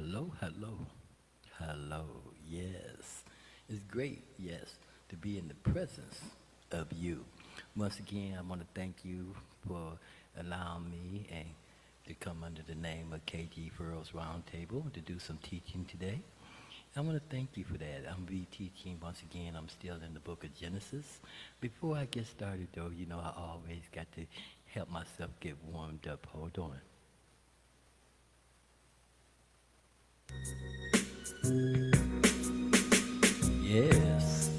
Hello, hello, hello. Yes, it's great, yes, to be in the presence of you. Once again, I want to thank you for allowing me and to come under the name of KG Furrows Roundtable to do some teaching today. I want to thank you for that. I'm be teaching once again. I'm still in the book of Genesis. Before I get started, though, I always got to help myself get warmed up. Hold on. Yes.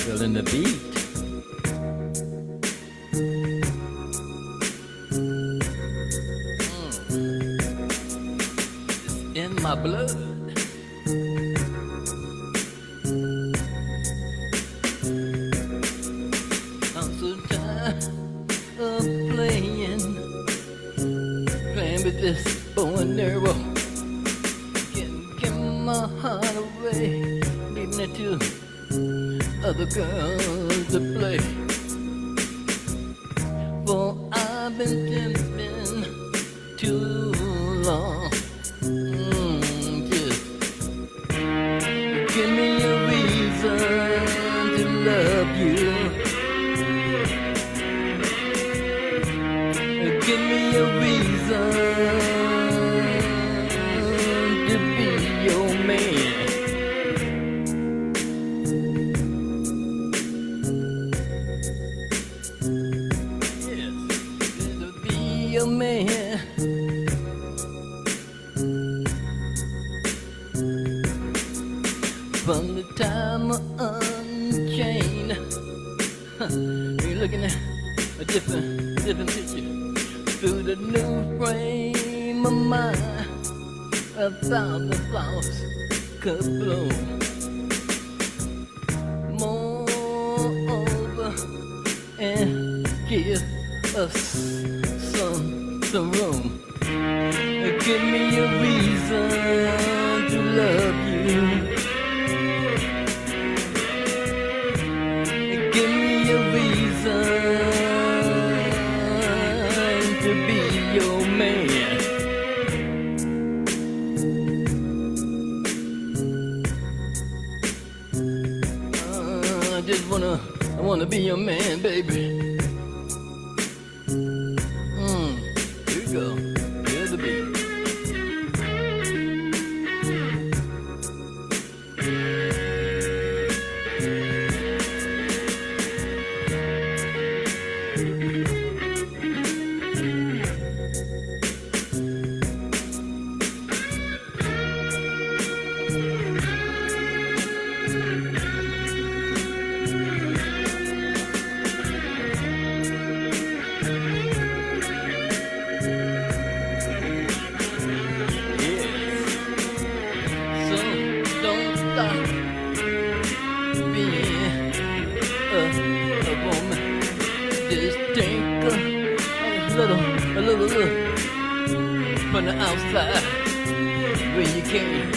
Feeling the beat. It's in my blood. I'm so tired of playing with this bow and arrow. Getting my heart away, leaving it to other girls to play. For I've been tempting too long. Just give me a reason to love you. Give me a reason to be your man. Your man. From the time I unchained, you're looking at a different picture through the new frame of mind. 1,000 flowers could bloom. Moreover, and give us some room. Give me a reason to love you. Give me a reason to be your man. I wanna be your man, baby. Here we go. Here's the beat. A little look from the outside when you came.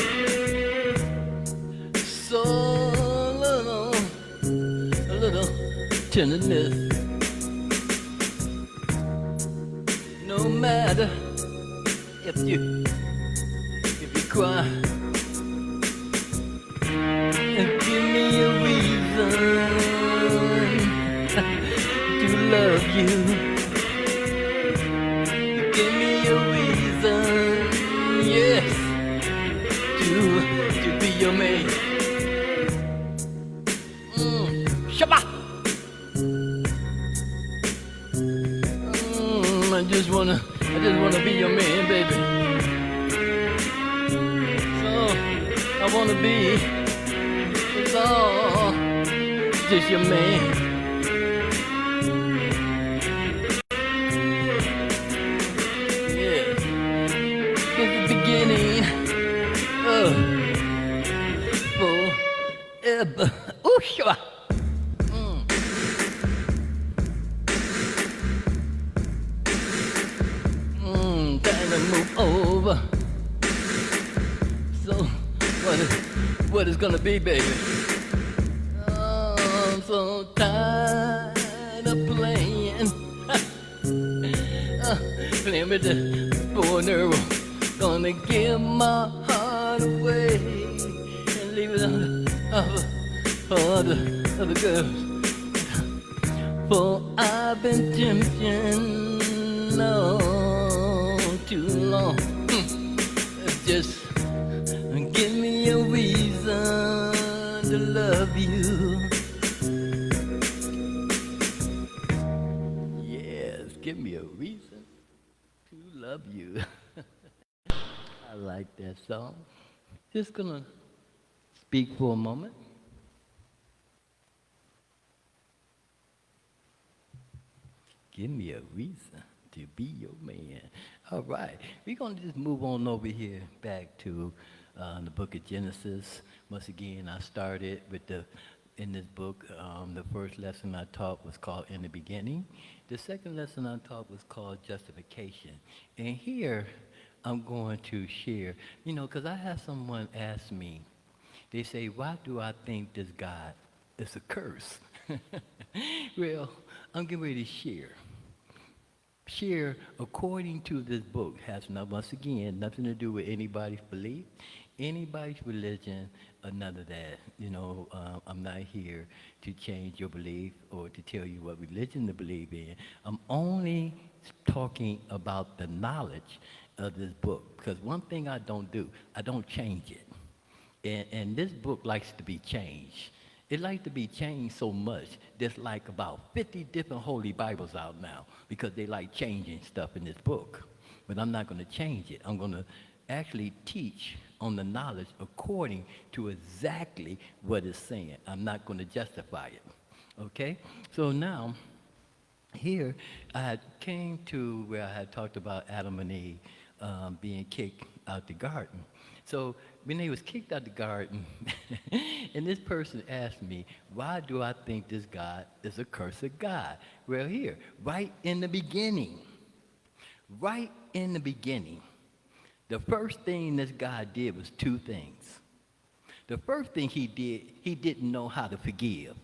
So a little tenderness. No matter if you cry, give me a reason to love you. Give me a reason, yes, to be your man. Shabba. I just wanna be your man, baby. So I wanna be, it's all just your man. Forever. Ooh, sure. Time to move over. So, what is gonna be, baby? Oh, I'm so tired of playing claim it for never gonna give my heart away and leave it for other girls. For I've been tempting too long. Just give me a reason to love you. Yes, give me a reason to love you. I like that song. Just gonna speak for a moment. Give me a reason to be your man. All right, we're gonna just move on over here back to the book of Genesis. Once again, I started with in this book, the first lesson I taught was called In the Beginning. The second lesson I taught was called Justification. And here, I'm going to share, because I had someone ask me, they say, why do I think this God is a curse? Well, I'm getting ready to share according to this book. Has not, once again, nothing to do with anybody's belief, anybody's religion, or none of that. I'm not here to change your belief or to tell you what religion to believe in. I'm only talking about the knowledge of this book, because one thing I don't do, I don't change it. And this book likes to be changed. It likes to be changed so much, there's like about 50 different Holy Bibles out now because they like changing stuff in this book. But I'm not going to change it. I'm going to actually teach on the knowledge according to exactly what it's saying. I'm not going to justify it. Okay? So now, here, I had came to where I had talked about Adam and Eve being kicked out the garden. So when they was kicked out the garden, and this person asked me, why do I think this God is a cursed God? Well, here, right in the beginning, the first thing this God did was two things. The first thing he did, he didn't know how to forgive,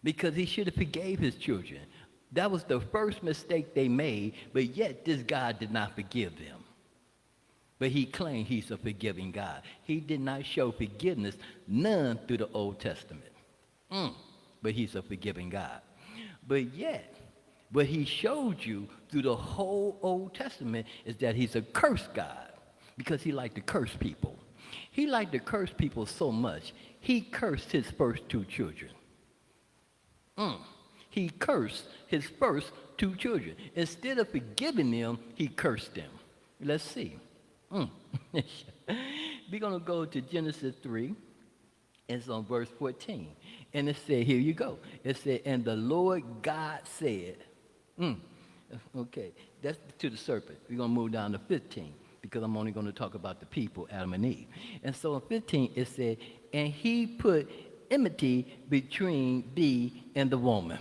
because he should have forgave his children. That was the first mistake they made, but yet this God did not forgive them. But he claimed he's a forgiving God. He did not show forgiveness, none through the Old Testament. But he's a forgiving God. But yet, what he showed you through the whole Old Testament is that he's a cursed God, because he liked to curse people. He liked to curse people so much, he cursed his first two children. He cursed his first two children. Instead of forgiving them, he cursed them. Let's see. We're going to go to Genesis 3. It's on verse 14. And it said, here you go. It said, and the Lord God said, okay, that's to the serpent. We're going to move down to 15, because I'm only going to talk about the people, Adam and Eve. And so in 15, it said, and he put enmity between thee and the woman.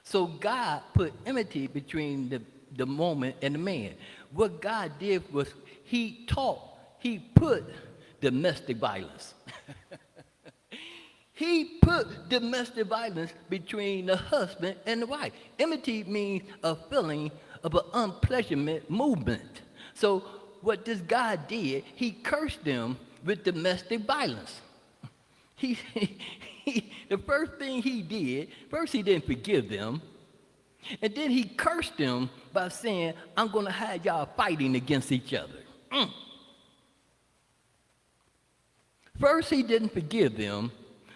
So God put enmity between the woman and the man. What God did was he put domestic violence. He put domestic violence between the husband and the wife. Enmity means a feeling of an unpleasurement movement. So what this God did, he cursed them with domestic violence. The first thing he did, first he didn't forgive them, and then he cursed them by saying, I'm going to have y'all fighting against each other. First, he didn't forgive them,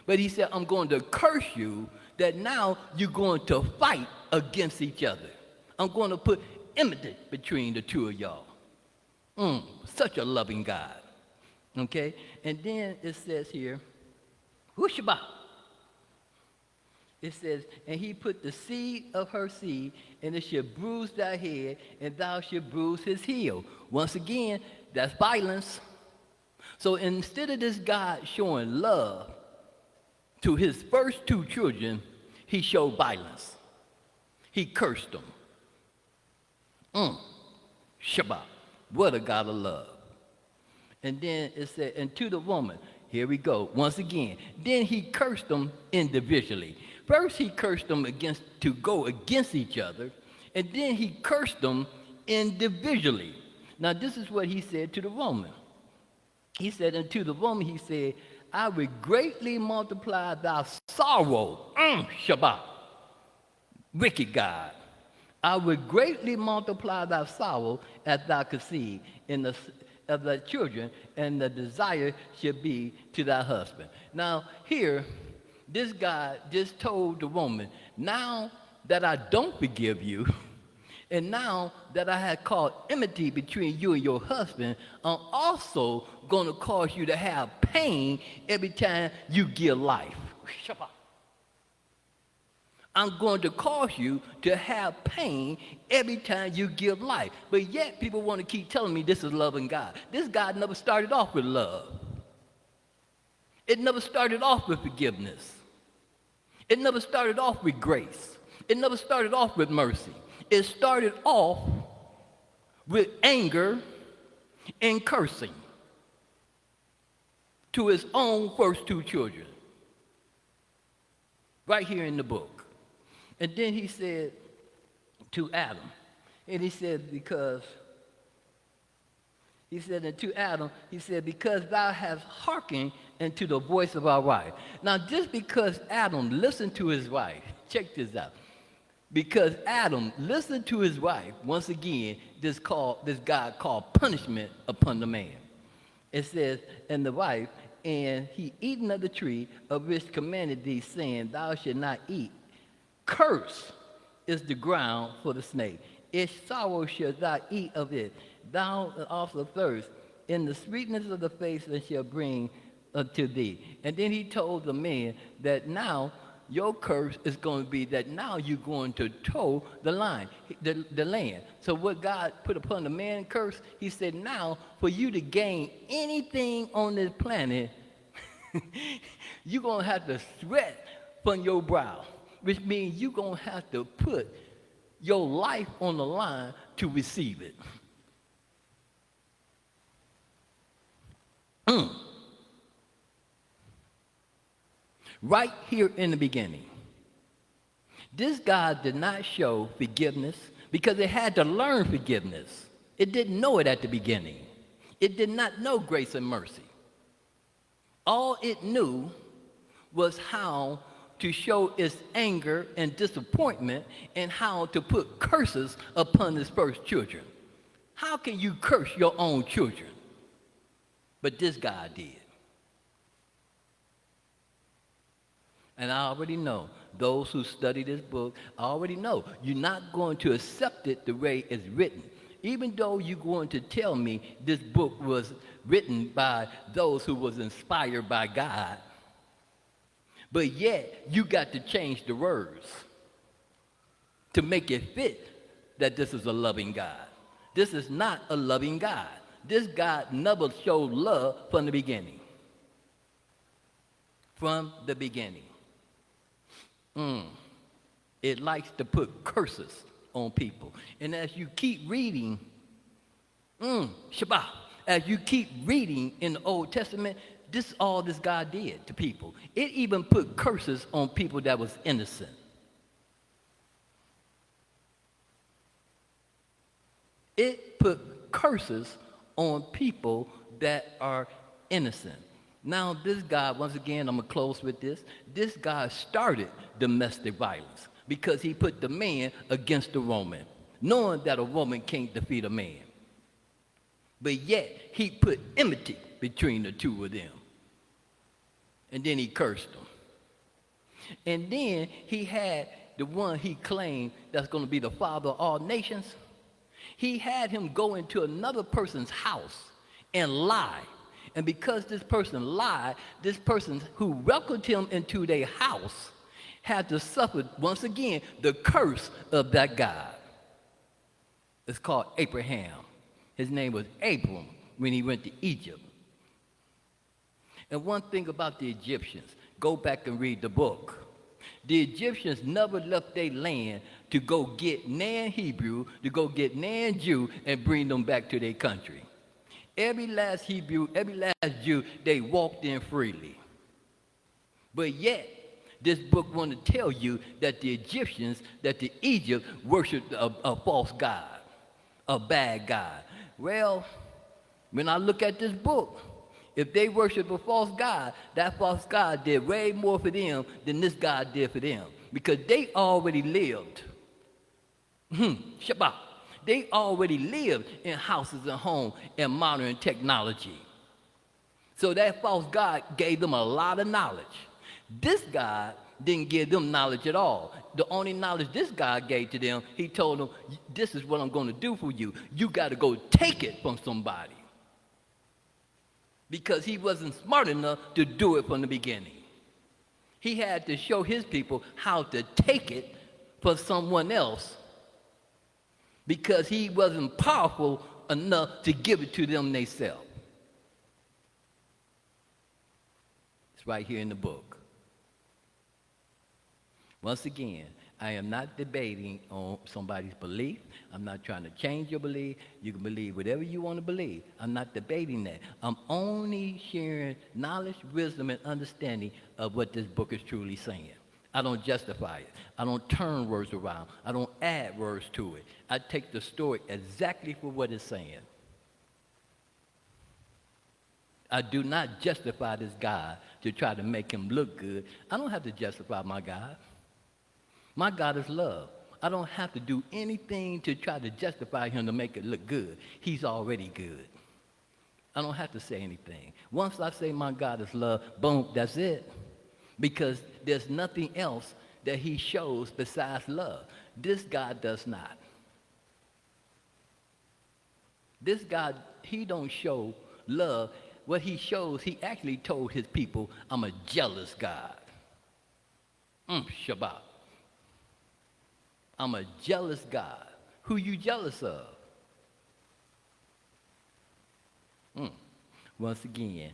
but he said, I'm going to curse you that now you're going to fight against each other. I'm going to put enmity between the two of y'all. Such a loving God. Okay? And then it says here, Hushaba. It says, and he put the seed of her seed, and it shall bruise thy head, and thou shalt bruise his heel. Once again, that's violence. So instead of this God showing love to his first two children, he showed violence. He cursed them. Shabbat. What a God of love. And then it said, and to the woman, here we go, once again. Then he cursed them individually. First, he cursed them to go against each other, And then he cursed them individually. Now, this is what he said to the woman. He said, and to the woman, he said, I will greatly multiply thy sorrow. Shabbat. Wicked God. I will greatly multiply thy sorrow as thou conceive in the of thy children, and the desire should be to thy husband. Now, here, this guy just told the woman, now that I don't forgive you, and now that I have caused enmity between you and your husband, I'm also going to cause you to have pain every time you give life. Shabbat. I'm going to cause you to have pain every time you give life. But yet people want to keep telling me this is loving God. This God never started off with love. It never started off with forgiveness. It never started off with grace. It never started off with mercy. It started off with anger and cursing to his own first two children. Right here in the book. And then he said to Adam, and he said, because thou hast hearkened unto the voice of our wife. Now, just because Adam listened to his wife, check this out. Because Adam listened to his wife, once again, this God called punishment upon the man. It says, and the wife, and he eaten of the tree of which commanded thee, saying, thou shalt not eat. Curse is the ground for the snake. Its sorrow shalt thou eat of it. Thou also thirst in the sweetness of the face that shall bring unto thee. And then he told the man that now your curse is going to be that now you're going to toe the line, the land. So what God put upon the man curse, he said, now for you to gain anything on this planet, you're going to have to sweat from your brow. Which means you're going to have to put your life on the line to receive it. Right here in the beginning, this God did not show forgiveness because it had to learn forgiveness. It didn't know it at the beginning. It did not know grace and mercy. All it knew was how to show its anger and disappointment and how to put curses upon its first children. How can you curse your own children? But this God did. And I already know, those who study this book, I already know you're not going to accept it the way it's written. Even though you're going to tell me this book was written by those who was inspired by God, but yet, you got to change the words to make it fit that this is a loving God. This is not a loving God. This God never showed love from the beginning. From the beginning. It likes to put curses on people. And as you keep reading, Shabbat, as you keep reading in the Old Testament, this is all this God did to people. It even put curses on people that was innocent. It put curses on people that are innocent. Now, this God, once again, I'm going to close with this. This God started domestic violence because he put the man against the woman, knowing that a woman can't defeat a man. But yet, he put enmity between the two of them. And then he cursed them. And then he had the one he claimed that's going to be the father of all nations. He had him go into another person's house and lie. And because this person lied, this person who welcomed him into their house had to suffer, once again, the curse of that God. It's called Abraham. His name was Abram when he went to Egypt. And one thing about the Egyptians, go back and read the book. The Egyptians never left their land to go get nan Hebrew, to go get nan Jew, and bring them back to their country. Every last Hebrew, every last Jew, they walked in freely. But yet, This book want to tell you that the Egyptians, that the Egypt worshiped a false god, a bad god. Well, when I look at this book, if they worship a false god, that false god did way more for them than this God did for them, because they already lived. Shabbat. They already lived in houses and homes and modern technology. So that false god gave them a lot of knowledge. This God didn't give them knowledge at all. The only knowledge this God gave to them, he told them, this is what I'm going to do for you. You got to go take it from somebody. Because he wasn't smart enough to do it from the beginning. He had to show his people how to take it for someone else, because he wasn't powerful enough to give it to them themselves. It's right here in the book. Once again, I am not debating on somebody's belief. I'm not trying to change your belief. You can believe whatever you want to believe. I'm not debating that. I'm only sharing knowledge, wisdom, and understanding of what this book is truly saying. I don't justify it. I don't turn words around. I don't add words to it. I take the story exactly for what it's saying. I do not justify this God to try to make him look good. I don't have to justify my God. My God is love. I don't have to do anything to try to justify him to make it look good. He's already good. I don't have to say anything. Once I say my God is love, boom, that's it. Because there's nothing else that he shows besides love. This God does not. This God, he don't show love. What he shows, he actually told his people, I'm a jealous God. Shabbat. I'm a jealous God. Who you jealous of? Once again,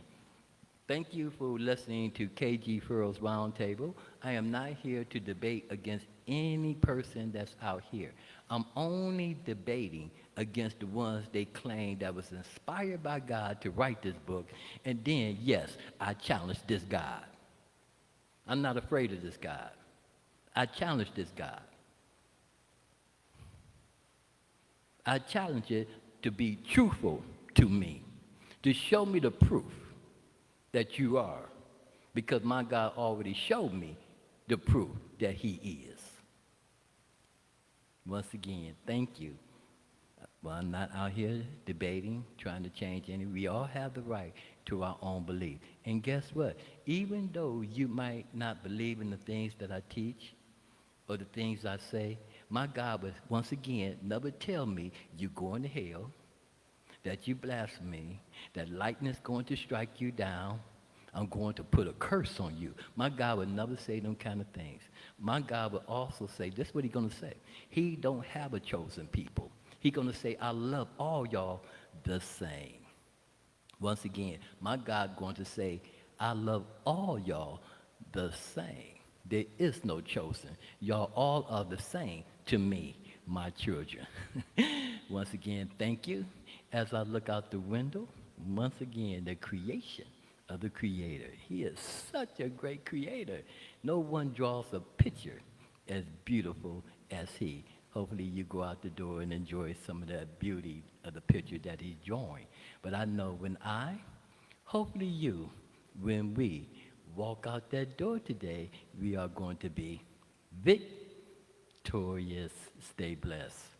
thank you for listening to KG Furrow's Roundtable. I am not here to debate against any person that's out here. I'm only debating against the ones they claim that was inspired by God to write this book. And then, yes, I challenge this God. I'm not afraid of this God. I challenge this God. I challenge it to be truthful to me, to show me the proof that you are, because my God already showed me the proof that he is. Once again, thank you. Well, I'm not out here debating, trying to change any. We all have the right to our own belief. And guess what? Even though you might not believe in the things that I teach or the things I say, my God would, once again, never tell me you're going to hell, that you blaspheme, that lightning's going to strike you down, I'm going to put a curse on you. My God would never say them kind of things. My God would also say, this is what he's going to say. He don't have a chosen people. He's going to say, I love all y'all the same. Once again, my God going to say, I love all y'all the same. There is no chosen. Y'all all are the same to me, my children. Once again, thank you. As I look out the window, once again, the creation of the Creator. He is such a great Creator. No one draws a picture as beautiful as he. Hopefully you go out the door and enjoy some of that beauty of the picture that he's drawing. But I know hopefully you, when we walk out that door today, we are going to be victorious. Stay blessed.